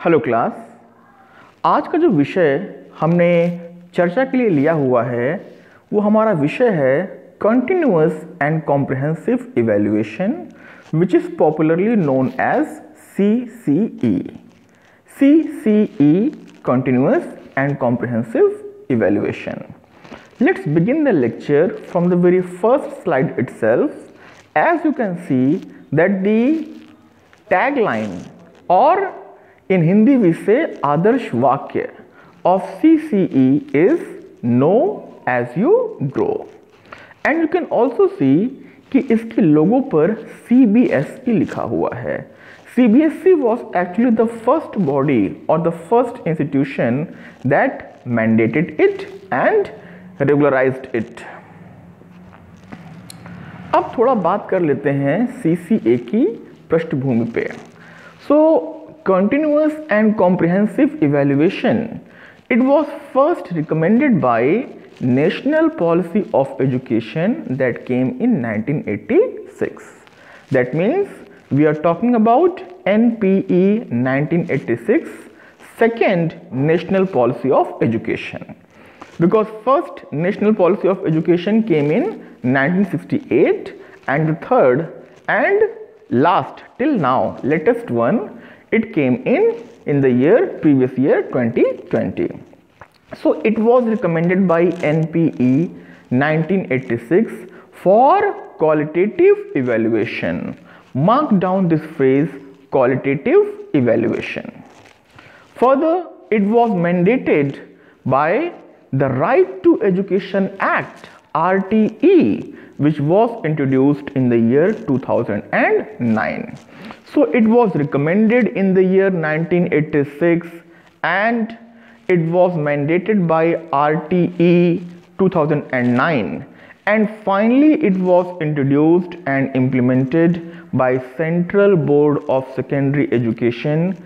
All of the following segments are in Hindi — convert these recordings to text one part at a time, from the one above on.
Hello class. आज का जो विषय हमने चर्चा के लिए लिया हुआ है वो हमारा विषय है continuous and comprehensive evaluation which is popularly known as CCE। CCE continuous and comprehensive evaluation. Let's begin the lecture from the very first slide itself. As you can see that the tagline or in Hindi we say आदर्श वाक्य of CCE is know as you grow. And you can also see कि इसके लोगो पर CBSE लिखा हुआ है। CBSE was actually the first body or the first institution that mandated it and regularized it. अब थोड़ा बात कर लेते हैं CCA की पृष्ठभूमि पे। So continuous and comprehensive evaluation, it was first recommended by National Policy of Education that came in 1986. That means we are talking about NPE 1986, second National Policy of Education. Because first National Policy of Education came in 1968 and the third and last till now latest one it came in the previous year 2020. So it was recommended by NPE 1986 for qualitative evaluation. Mark down this phrase, qualitative evaluation. Further, it was mandated by the Right to Education Act RTE, which was introduced in the year 2009. So it was recommended in the year 1986 and it was mandated by RTE 2009, and finally it was introduced and implemented by Central Board of Secondary Education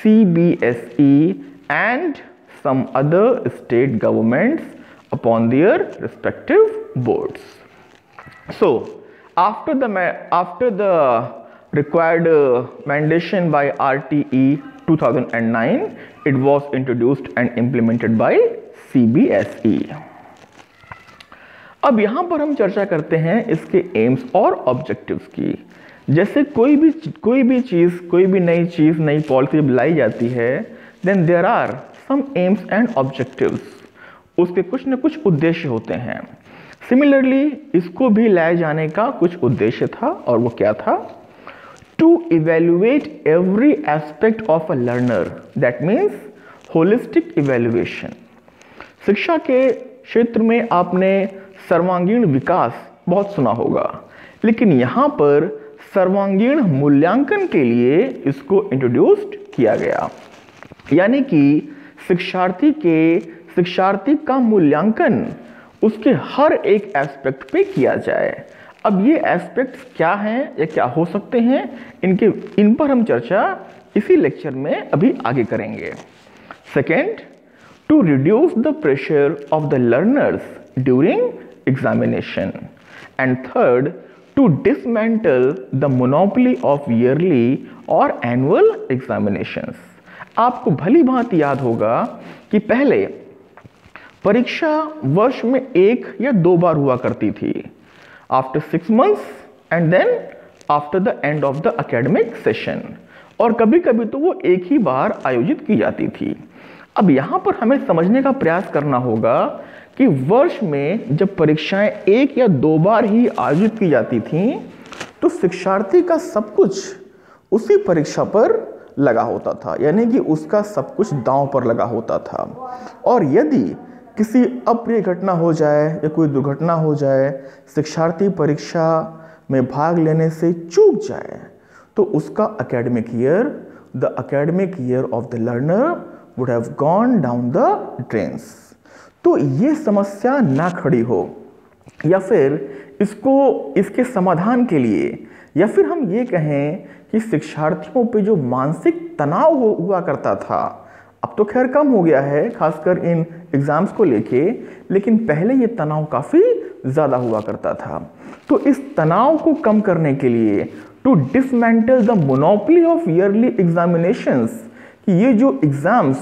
CBSE and some other state governments upon their respective boards. So after the required mandation by RTE 2009, it was introduced and implemented by CBSE. अब यहाँ पर हम चर्चा करते हैं इसके एम्स और ऑब्जेक्टिव्स की। जैसे कोई भी चीज़, कोई भी नई चीज़, नई पॉलिसी लाई जाती है, then there are some aims and objectives. उसके कुछ न कुछ उद्देश्य होते हैं। सिमिलरली इसको भी लाए जाने का कुछ उद्देश्य था, और वो क्या था? To evaluate every aspect of a learner, that means holistic evaluation. शिक्षा के क्षेत्र में आपने सर्वांगीण विकास बहुत सुना होगा, लेकिन यहाँ पर सर्वांगीण मूल्यांकन के लिए इसको इंट्रोड्यूस्ड किया गया। यानी कि शिक्षार्थी का मूल्यांकन उसके हर एक एस्पेक्ट पे किया जाए। अब ये एस्पेक्ट्स क्या हैं या क्या हो सकते हैं, इन पर हम चर्चा इसी लेक्चर में अभी आगे करेंगे। Second, to reduce the pressure of the learners during examination. And third, to dismantle the monopoly of yearly और एनुअल एग्जामिनेशंस। आपको भली भांति याद होगा कि पहले परीक्षा वर्ष में 1 या 2 बार हुआ करती थी, after 6 months and then after the end of the academic session, और कभी कभी तो वो एक ही बार आयोजित की जाती थी। अब यहाँ पर हमें समझने का प्रयास करना होगा कि वर्ष में जब परीक्षाएं 1 या 2 बार ही आयोजित की जाती थीं, तो शिक्षार्थी का सब कुछ उसी परीक्षा पर लगा होता था, यानी कि उसका सब कुछ दांव पर लगा होता था। और यदि किसी अप्रिय घटना हो जाए या कोई दुर्घटना हो जाए, शिक्षार्थी परीक्षा में भाग लेने से चूक जाए, तो उसका the academic year of the learner would have gone down the drains। तो ये समस्या ना खड़ी हो, या फिर इसके समाधान के लिए, या फिर हम ये कहें कि शिक्षार्थियों पे जो मानसिक तनाव हुआ करता था, अब तो खैर कम हो गया है, खासकर इन एग्जाम्स को लेके, लेकिन पहले ये तनाव काफ़ी ज़्यादा हुआ करता था। तो इस तनाव को कम करने के लिए, to dismantle the monopoly of yearly examinations, कि ये जो एग्ज़ाम्स,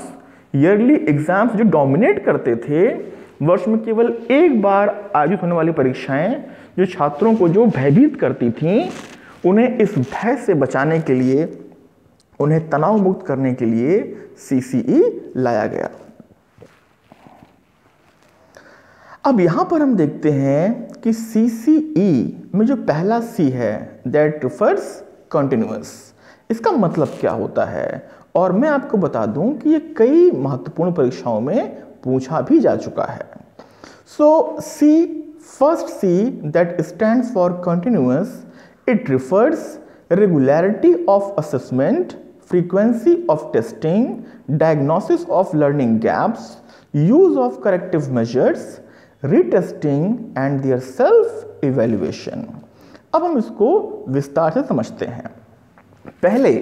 ईयरली एग्ज़ाम्स जो डोमिनेट करते थे, वर्ष में केवल एक बार आयोजित होने वाली परीक्षाएं जो छात्रों को जो भयभीत करती थीं, उन्हें इस भय से बचाने के लिए, उन्हें तनाव मुक्त करने के लिए CCE लाया गया। अब यहां पर हम देखते हैं कि CCE में जो पहला C है, दैट रिफर्स कंटिन्यूअस, इसका मतलब क्या होता है, और मैं आपको बता दूं कि ये कई महत्वपूर्ण परीक्षाओं में पूछा भी जा चुका है। So first C that stands for continuous, it refers regularity of assessment, frequency of testing, diagnosis of learning gaps, use of corrective measures, retesting and their self evaluation। अब हम इसको विस्तार से समझते हैं। पहले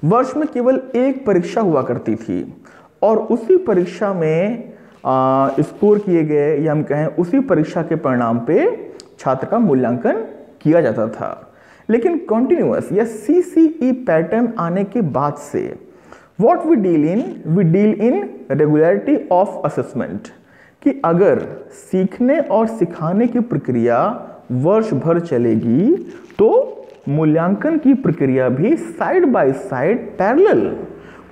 वर्ष में केवल एक परीक्षा हुआ करती थी और उसी परीक्षा में स्कोर किए गए, या हम कहें उसी परीक्षा के परिणाम पे छात्र का मूल्यांकन किया जाता था। लेकिन कंटिन्यूअस या CCE पैटर्न आने के बाद से what we deal in regularity of assessment, कि अगर सीखने और सिखाने की प्रक्रिया वर्ष भर चलेगी तो मूल्यांकन की प्रक्रिया भी साइड बाय साइड पैरेलल,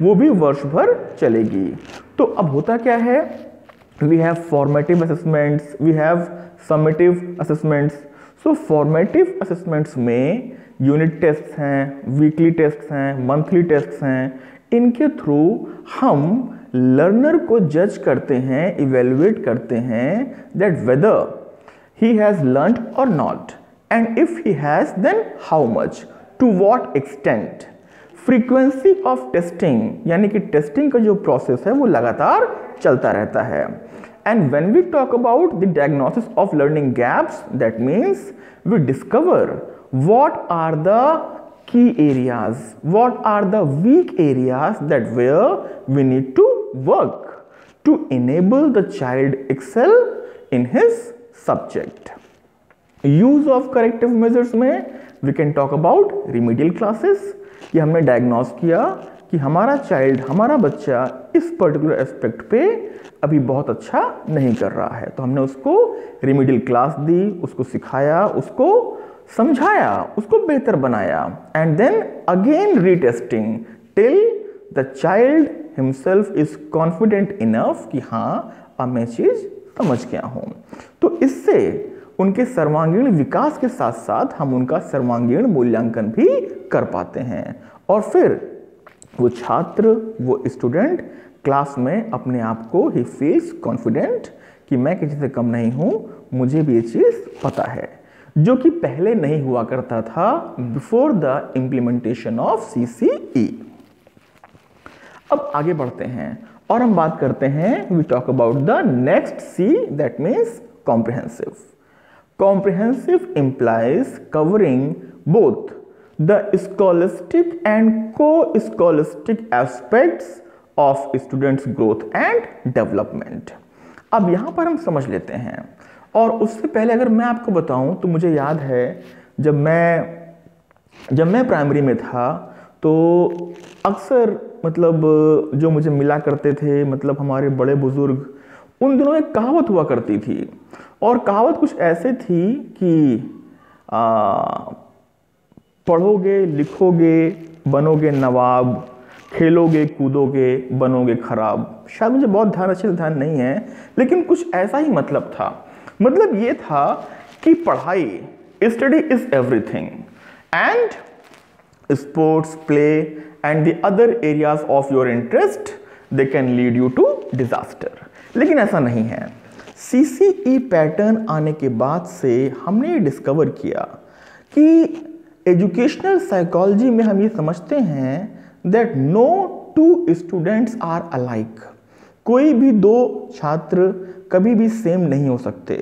वो भी वर्ष भर चलेगी। तो अब होता क्या है, we have formative assessments, we have summative assessments. So formative assessments में यूनिट टेस्ट हैं, वीकली टेस्ट हैं, मंथली टेस्ट हैं, इनके थ्रू हम लर्नर को जज करते हैं, इवेल्युएट करते हैं that whether he has learnt or not, and if he has, then how much, to what extent। frequency of testing, यानी कि टेस्टिंग का जो प्रोसेस है वो लगातार चलता रहता है। and when we talk about the diagnosis of learning gaps, that means we discover what are the key areas, what are the weak areas that where we need to work to enable the child excel in his subject। Use of corrective measures में we can talk about remedial classes, कि हमने डायग्नोस किया कि हमारा चाइल्ड, हमारा बच्चा इस पर्टिकुलर एस्पेक्ट पे अभी बहुत अच्छा नहीं कर रहा है, तो हमने उसको रिमीडियल क्लास दी, उसको सिखाया, उसको समझाया, उसको बेहतर बनाया, and then again retesting till the child himself is confident enough कि हाँ अब मैं चीज समझ गया हूं। तो इससे उनके सर्वांगीण विकास के साथ साथ हम उनका सर्वांगीण मूल्यांकन भी कर पाते हैं, और फिर वो छात्र, वो स्टूडेंट क्लास में अपने आप को ही फील्स कॉन्फिडेंट कि मैं किसी से कम नहीं हूं, मुझे भी ये चीज पता है, जो कि पहले नहीं हुआ करता था before the implementation of CCE। अब आगे बढ़ते हैं और हम बात करते हैं, we talk about the next C, that means comprehensive. Comprehensive implies covering both the scholastic and co-scholastic aspects of students' growth and development। अब यहाँ पर हम समझ लेते हैं, और उससे पहले अगर मैं आपको बताऊं तो मुझे याद है जब मैं प्राइमरी में था तो अक्सर मतलब जो मुझे मिला करते थे, मतलब हमारे बड़े बुजुर्ग, उन दिनों एक कहावत हुआ करती थी, और कहावत कुछ ऐसे थी कि पढ़ोगे लिखोगे बनोगे नवाब, खेलोगे कूदोगे बनोगे खराब। शायद मुझे बहुत अच्छे से ध्यान नहीं है, लेकिन कुछ ऐसा ही मतलब था। मतलब ये था कि पढ़ाई, study is everything, and sports, play and the other areas of your interest they can lead you to disaster. लेकिन ऐसा नहीं है। CCE पैटर्न आने के बाद से हमने ये डिस्कवर किया कि एजुकेशनल साइकोलॉजी में हम ये समझते हैं that no two students are alike. कोई भी दो छात्र कभी भी सेम नहीं हो सकते।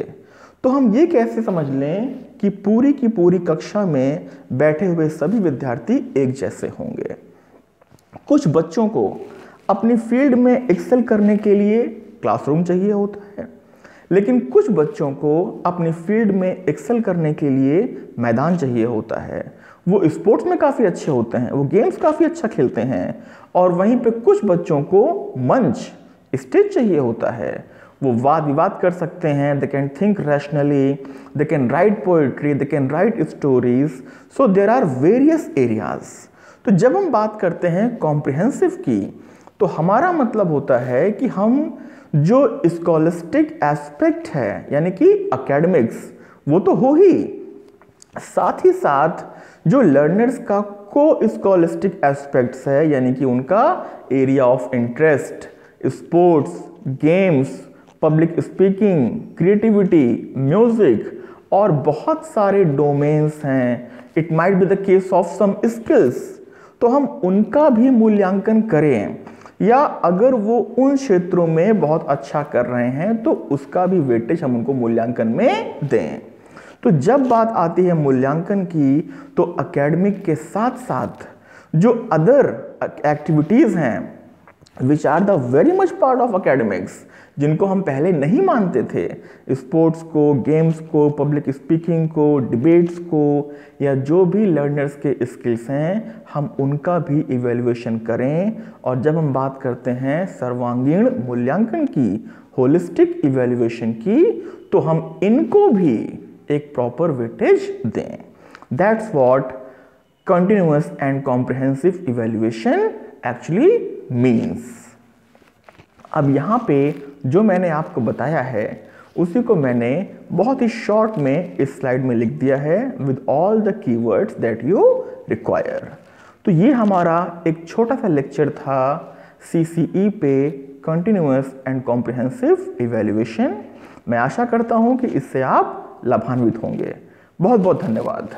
तो हम ये कैसे समझ लें कि पूरी की पूरी कक्षा में बैठे हुए सभी विद्यार्थी एक जैसे होंगे। कुछ बच्चों को अपनी फील्ड में एक्सेल करने के लिए क्लासरूम चाहिए होता है, लेकिन कुछ बच्चों को अपनी फील्ड में एक्सेल करने के लिए मैदान चाहिए होता है। वो स्पोर्ट्स में काफ़ी अच्छे होते हैं, वो गेम्स काफ़ी अच्छा खेलते हैं, और वहीं पे कुछ बच्चों को मंच, स्टेज चाहिए होता है। वो वाद विवाद कर सकते हैं, they can think rationally, they can write poetry, they can write stories, so there are various areas. तो जब हम बात करते हैं कॉम्प्रिहेंसिव की, तो हमारा मतलब होता है कि हम जो स्कॉलिस्टिक एस्पेक्ट है यानी कि एकेडमिक्स, वो तो हो ही, साथ ही साथ जो लर्नर्स का को स्कॉलिस्टिक एस्पेक्ट्स है यानी कि उनका area of interest, sports, games, public speaking, creativity, music और बहुत सारे डोमेन्स हैं, it might be the case of some skills, तो हम उनका भी मूल्यांकन करें, या अगर वो उन क्षेत्रों में बहुत अच्छा कर रहे हैं तो उसका भी वेटेज हम उनको मूल्यांकन में दें। तो जब बात आती है मूल्यांकन की, तो एकेडमिक के साथ साथ जो अदर एक्टिविटीज़ हैं which are the very much part of academics, जिनको हम पहले नहीं मानते थे, स्पोर्ट्स को, गेम्स को, पब्लिक स्पीकिंग को, डिबेट्स को, या जो भी लर्नर्स के स्किल्स हैं, हम उनका भी इवैल्यूएशन करें। और जब हम बात करते हैं सर्वांगीण मूल्यांकन की, होलिस्टिक इवैल्यूएशन की, तो हम इनको भी एक प्रॉपर वेटेज दें। That's what continuous and comprehensive evaluation actually means. अब यहाँ पे जो मैंने आपको बताया है उसी को मैंने बहुत ही शॉर्ट में इस स्लाइड में लिख दिया है with all the keywords that you require. तो ये हमारा एक छोटा सा लेक्चर था CCE पे कंटिन्यूअस एंड कॉम्प्रिहेंसिव इवैल्यूएशन। मैं आशा करता हूँ कि इससे आप लाभान्वित होंगे। बहुत बहुत धन्यवाद।